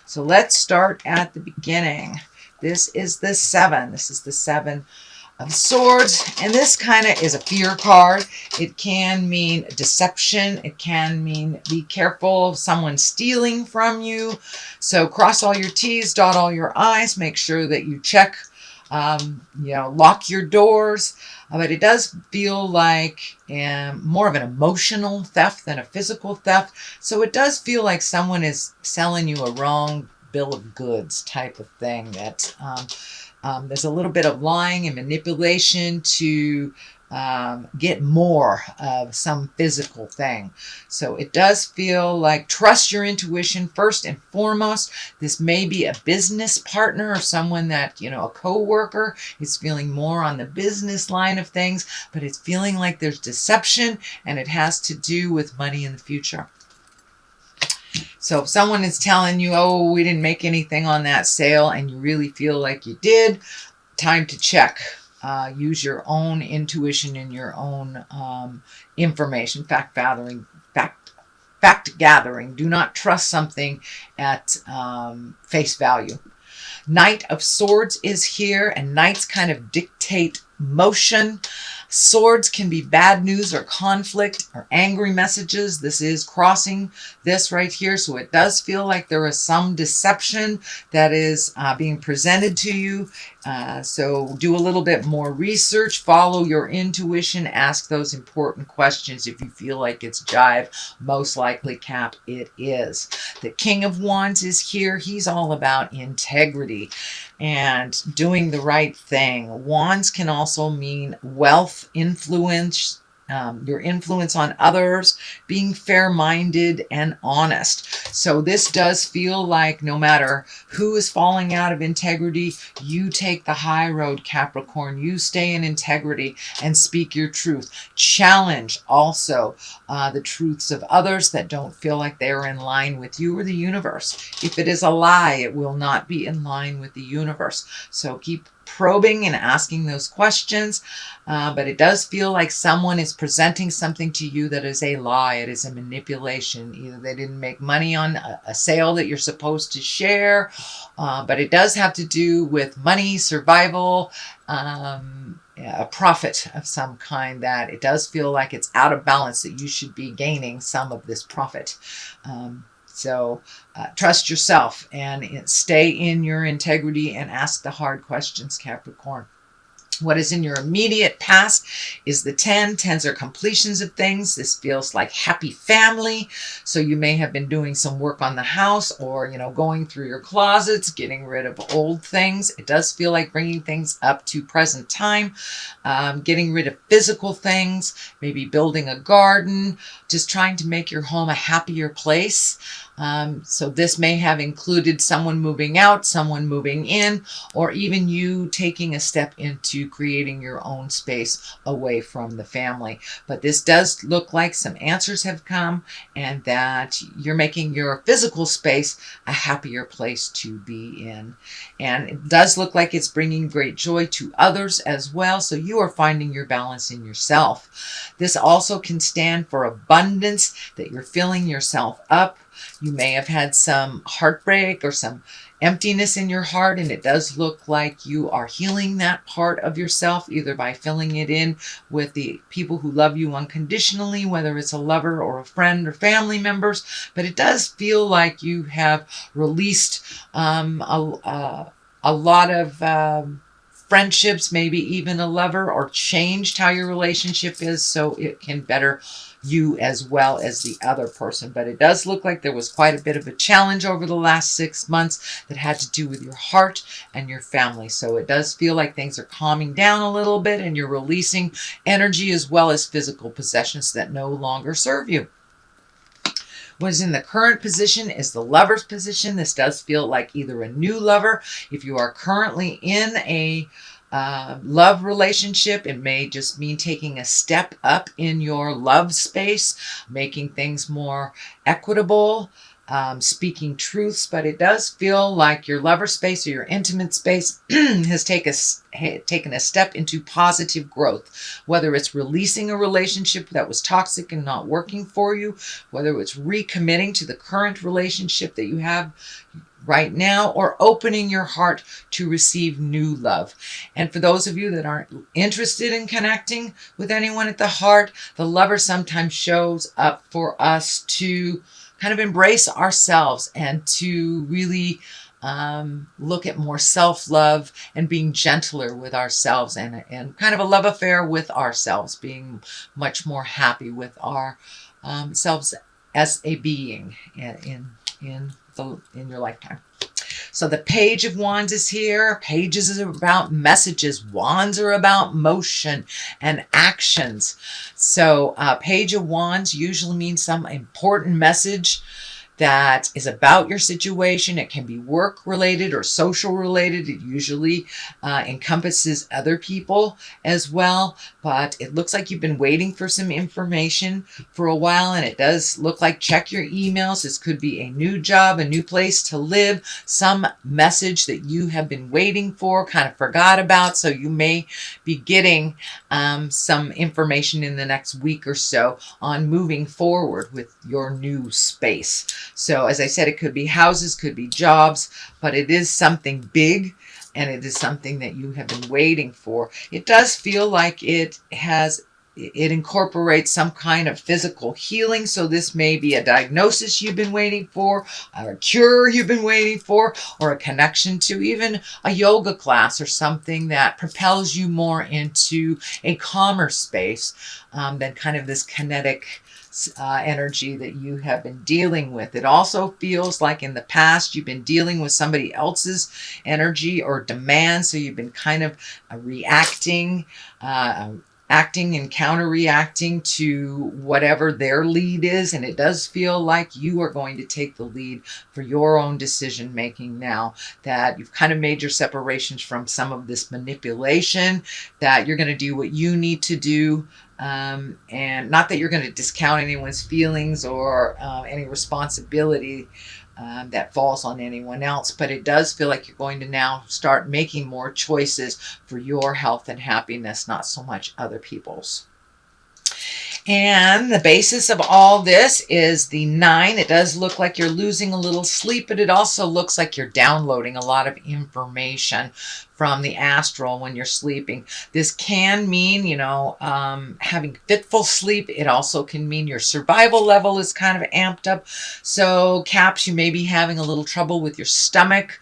So let's start at the beginning. This is the 7. This is the 7 of Swords, and this kind of is a fear card. It can mean deception. It can mean be careful of someone stealing from you. So cross all your T's, dot all your I's, make sure that you check, lock your doors. But it does feel like more of an emotional theft than a physical theft. So it does feel like someone is selling you a wrong bill of goods type of thing. That there's a little bit of lying and manipulation to get more of some physical thing. So it does feel like trust your intuition first and foremost. This may be a business partner or someone that, a co-worker is feeling more on the business line of things, but it's feeling like there's deception and it has to do with money in the future. So if someone is telling you, oh, we didn't make anything on that sale, and you really feel like you did, time to check. Use your own intuition and your own information, fact gathering. Do not trust something at face value. Knight of Swords is here, and knights kind of dictate motion. Swords can be bad news or conflict or angry messages. This is crossing this right here. So it does feel like there is some deception that is being presented to you. So do a little bit more research, follow your intuition, ask those important questions. If you feel like it's jive, most likely, Cap, it is. The King of Wands is here. He's all about integrity and doing the right thing. Wands can also mean wealth, influence, your influence on others, being fair-minded and honest. So this does feel like no matter who is falling out of integrity, you take the high road, Capricorn. You stay in integrity and speak your truth. Challenge also the truths of others that don't feel like they're in line with you or the universe. If it is a lie, it will not be in line with the universe. So keep probing and asking those questions, but it does feel like someone is presenting something to you that is a lie. It is a manipulation. Either they didn't make money on a sale that you're supposed to share, but it does have to do with money, survival, a profit of some kind, that it does feel like it's out of balance, that you should be gaining some of this profit. So trust yourself and stay in your integrity and ask the hard questions, Capricorn. What is in your immediate past is the 10. 10s are completions of things. This feels like happy family. So you may have been doing some work on the house, or, going through your closets, getting rid of old things. It does feel like bringing things up to present time, getting rid of physical things, maybe building a garden, just trying to make your home a happier place. So this may have included someone moving out, someone moving in, or even you taking a step into creating your own space away from the family. But this does look like some answers have come, and that you're making your physical space a happier place to be in. And it does look like it's bringing great joy to others as well. So you are finding your balance in yourself. This also can stand for abundance, that you're filling yourself up. You may have had some heartbreak or some emptiness in your heart, and it does look like you are healing that part of yourself, either by filling it in with the people who love you unconditionally, whether it's a lover or a friend or family members. But it does feel like you have released a lot of friendships, maybe even a lover, or changed how your relationship is so it can better you as well as the other person. But it does look like there was quite a bit of a challenge over the last 6 months that had to do with your heart and your family. So it does feel like things are calming down a little bit, and you're releasing energy as well as physical possessions that no longer serve you. What is in the current position is the Lover's position. This does feel like either a new lover. If you are currently in a love relationship, it may just mean taking a step up in your love space, making things more equitable, speaking truths. But it does feel like your lover space or your intimate space has taken a step into positive growth, whether it's releasing a relationship that was toxic and not working for you, whether it's recommitting to the current relationship that you have right now, or opening your heart to receive new love. And for those of you that aren't interested in connecting with anyone at the heart, the lover sometimes shows up for us to kind of embrace ourselves and to really look at more self-love and being gentler with ourselves, and kind of a love affair with ourselves, being much more happy with our selves as a being in your lifetime. So the Page of Wands is here. Pages are about messages. Wands are about motion and actions. So Page of Wands usually means some important message that is about your situation. It can be work related or social related. It usually encompasses other people as well. But it looks like you've been waiting for some information for a while, and it does look like check your emails. This could be a new job, a new place to live, some message that you have been waiting for, kind of forgot about. So you may be getting some information in the next week or so on moving forward with your new space. So as I said, it could be houses, could be jobs, but it is something big, and it is something that you have been waiting for. It does feel like it incorporates some kind of physical healing. So this may be a diagnosis you've been waiting for, or a cure you've been waiting for, or a connection to even a yoga class or something that propels you more into a calmer space than kind of this kinetic energy that you have been dealing with. It also feels like in the past you've been dealing with somebody else's energy or demand, so you've been kind of reacting, acting and counter-reacting to whatever their lead is, and it does feel like you are going to take the lead for your own decision making now, that you've kind of made your separations from some of this manipulation, that you're going to do what you need to do. And not that you're going to discount anyone's feelings or any responsibility that falls on anyone else, but it does feel like you're going to now start making more choices for your health and happiness, not so much other people's. And the basis of all this is the 9. It does look like you're losing a little sleep, but it also looks like you're downloading a lot of information from the astral when you're sleeping. This can mean, having fitful sleep. It also can mean your survival level is kind of amped up. So Caps, you may be having a little trouble with your stomach.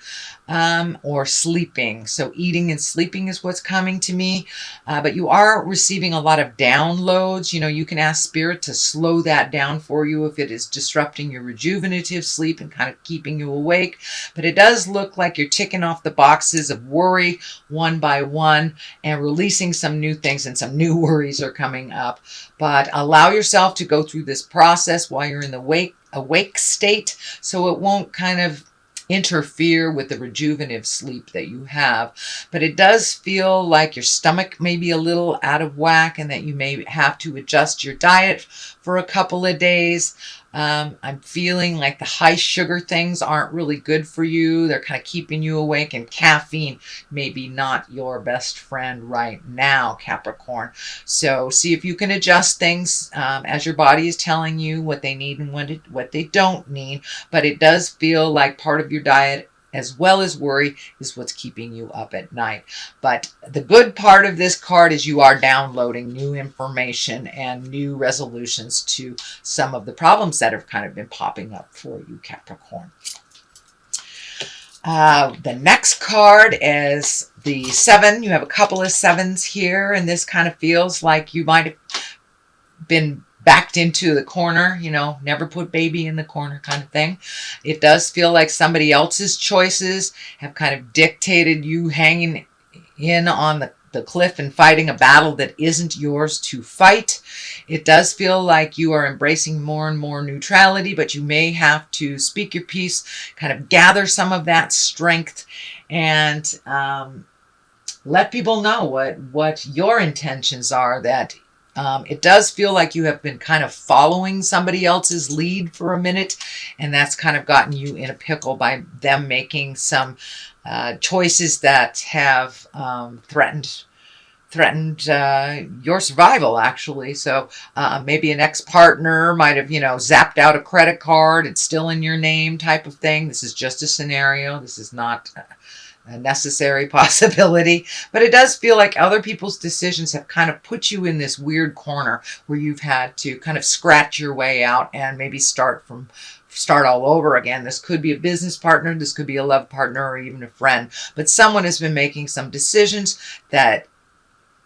Or sleeping. So eating and sleeping is what's coming to me. But you are receiving a lot of downloads. You can ask Spirit to slow that down for you if it is disrupting your rejuvenative sleep and kind of keeping you awake. But it does look like you're ticking off the boxes of worry one by one and releasing some new things, and some new worries are coming up. But allow yourself to go through this process while you're in the awake state, so it won't kind of interfere with the rejuvenative sleep that you have. But it does feel like your stomach may be a little out of whack, and that you may have to adjust your diet for a couple of days. I'm feeling like the high sugar things aren't really good for you. They're kind of keeping you awake, and caffeine may be not your best friend right now, Capricorn. So see if you can adjust things as your body is telling you what they need and what they don't need. But it does feel like part of your diet, as well as worry, is what's keeping you up at night. But the good part of this card is you are downloading new information and new resolutions to some of the problems that have kind of been popping up for you, Capricorn. The next card is the 7. You have a couple of 7s here, and this kind of feels like you might have been backed into the corner, never put baby in the corner kind of thing. It does feel like somebody else's choices have kind of dictated you hanging in on the cliff and fighting a battle that isn't yours to fight. It does feel like you are embracing more and more neutrality, but you may have to speak your piece, kind of gather some of that strength, and let people know what your intentions are. That it does feel like you have been kind of following somebody else's lead for a minute, and that's kind of gotten you in a pickle by them making some choices that have threatened threatened your survival, actually. So maybe an ex-partner might have, zapped out a credit card. It's still in your name type of thing. This is just a scenario. This is not a necessary possibility, but it does feel like other people's decisions have kind of put you in this weird corner where you've had to kind of scratch your way out and maybe start all over again. This could be a business partner, this could be a love partner, or even a friend, but someone has been making some decisions that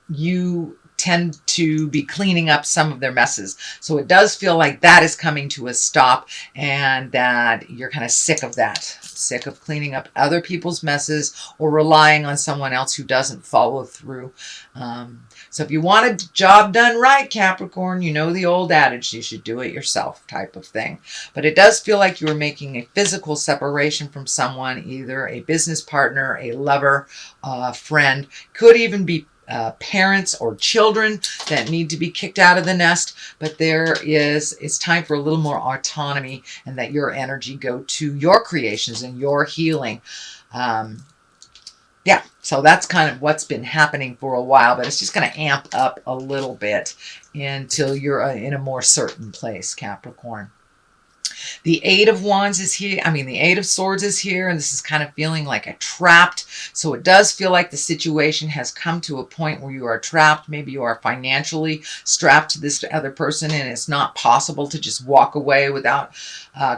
you tend to be cleaning up some of their messes. So it does feel like that is coming to a stop, and that you're kind of sick of that. Sick of cleaning up other people's messes or relying on someone else who doesn't follow through. So if you want a job done right, Capricorn, you know the old adage, you should do it yourself type of thing. But it does feel like you are making a physical separation from someone, either a business partner, a lover, a friend, could even be parents or children that need to be kicked out of the nest, but it's time for a little more autonomy, and that your energy go to your creations and your healing. Yeah, so that's kind of what's been happening for a while, but it's just going to amp up a little bit until you're in a more certain place, Capricorn. The Eight of Wands is here. The Eight of Swords is here, and this is kind of feeling like a trapped. So it does feel like the situation has come to a point where you are trapped. Maybe you are financially strapped to this other person, and it's not possible to just walk away without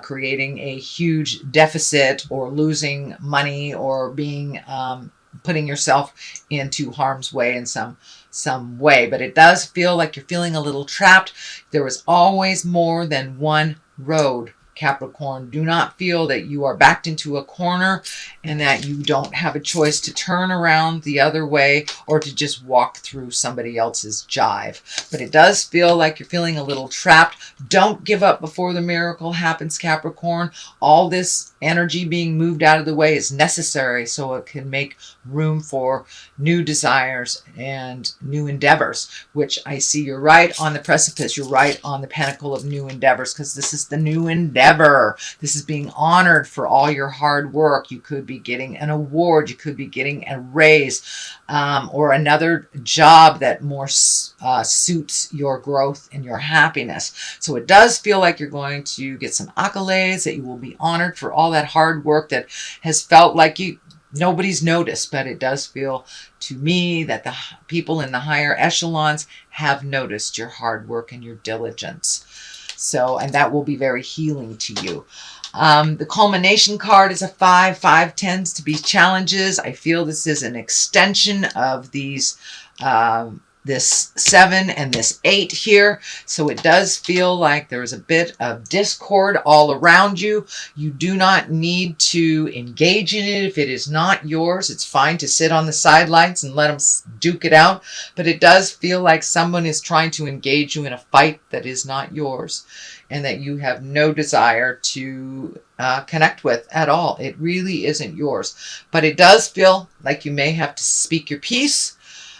creating a huge deficit or losing money or being putting yourself into harm's way in some way. But it does feel like you're feeling a little trapped. There was always more than one road, Capricorn. Do not feel that you are backed into a corner and that you don't have a choice to turn around the other way or to just walk through somebody else's jive. But it does feel like you're feeling a little trapped. Don't give up before the miracle happens, Capricorn. All this energy being moved out of the way is necessary so it can make room for new desires and new endeavors, which I see you're right on the precipice. You're right on the pinnacle of new endeavors, because this is the new endeavor. This is being honored for all your hard work. You could be getting an award. You could be getting a raise or another job that more suits your growth and your happiness. So it does feel like you're going to get some accolades, that you will be honored for all that hard work that has felt like nobody's noticed. But it does feel to me that the people in the higher echelons have noticed your hard work and your diligence. So, and that will be very healing to you. The culmination card is a 5. 5 tends to be challenges. I feel this is an extension of these this 7 and this 8 here. So it does feel like there's a bit of discord all around you. You do not need to engage in it if it is not yours. It's fine to sit on the sidelines and let them duke it out. But it does feel like someone is trying to engage you in a fight that is not yours, and that you have no desire to connect with at all. It really isn't yours. But it does feel like you may have to speak your piece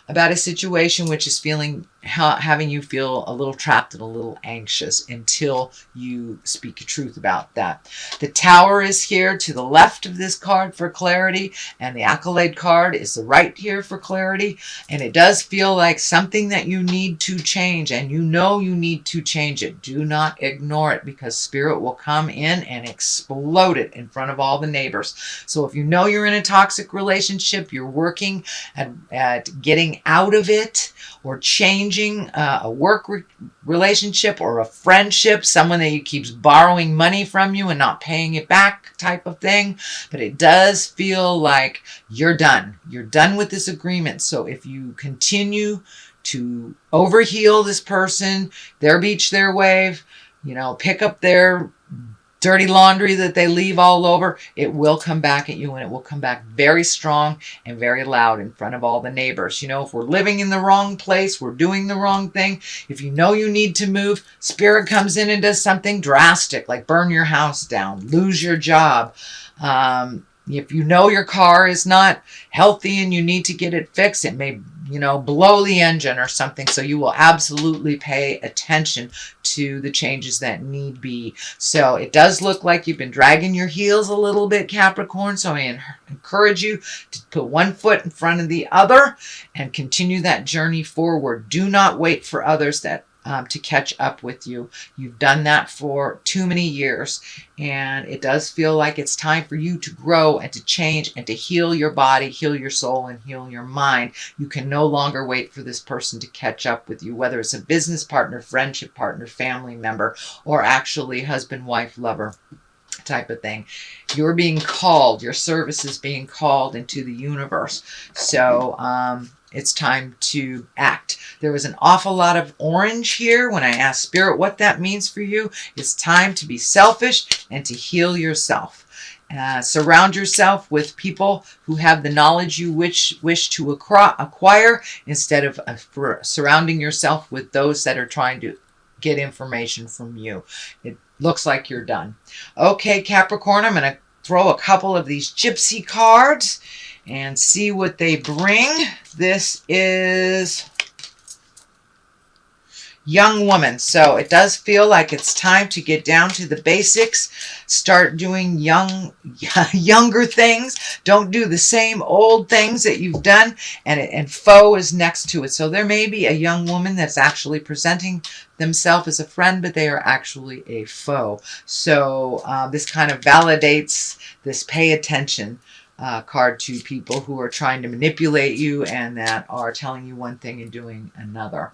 about a situation which is having you feel a little trapped and a little anxious until you speak your truth about that. The Tower is here to the left of this card for clarity, and the Accolade card is the right here for clarity. And it does feel like something that you need to change, and you know you need to change it. Do not ignore it, because Spirit will come in and explode it in front of all the neighbors. So if you know you're in a toxic relationship, you're working at getting out of it, or changing a work relationship or a friendship, someone that keeps borrowing money from you and not paying it back type of thing. But it does feel like you're done. You're done with this agreement. So if you continue to overheal this person, their beach, their wave, pick up their dirty laundry that they leave all over, it will come back at you, and it will come back very strong and very loud in front of all the neighbors. If we're living in the wrong place, we're doing the wrong thing. If you know you need to move, Spirit comes in and does something drastic, like burn your house down, lose your job. If you know your car is not healthy and you need to get it fixed, it may blow the engine or something. So you will absolutely pay attention to the changes that need be. So it does look like you've been dragging your heels a little bit, Capricorn. So I encourage you to put one foot in front of the other and continue that journey forward. Do not wait for others to catch up with you. You've done that for too many years, and it does feel like it's time for you to grow and to change and to heal your body, heal your soul, and heal your mind. You can no longer wait for this person to catch up with you, whether it's a business partner, friendship partner, family member, or actually husband, wife, lover type of thing. You're being called, your service is being called into the universe. So it's time to act. There was an awful lot of orange here when I asked Spirit what that means for you. It's time to be selfish and to heal yourself. Surround yourself with people who have the knowledge you wish to acquire, instead of surrounding yourself with those that are trying to get information from you. It looks like you're done. Okay, Capricorn, I'm going to throw a couple of these gypsy cards and see what they bring. This is young woman. So it does feel like it's time to get down to the basics. Start doing younger things. Don't do the same old things that you've done. And foe is next to it. So there may be a young woman that's actually presenting themselves as a friend, but they are actually a foe. So this kind of validates this pay attention card to people who are trying to manipulate you and that are telling you one thing and doing another.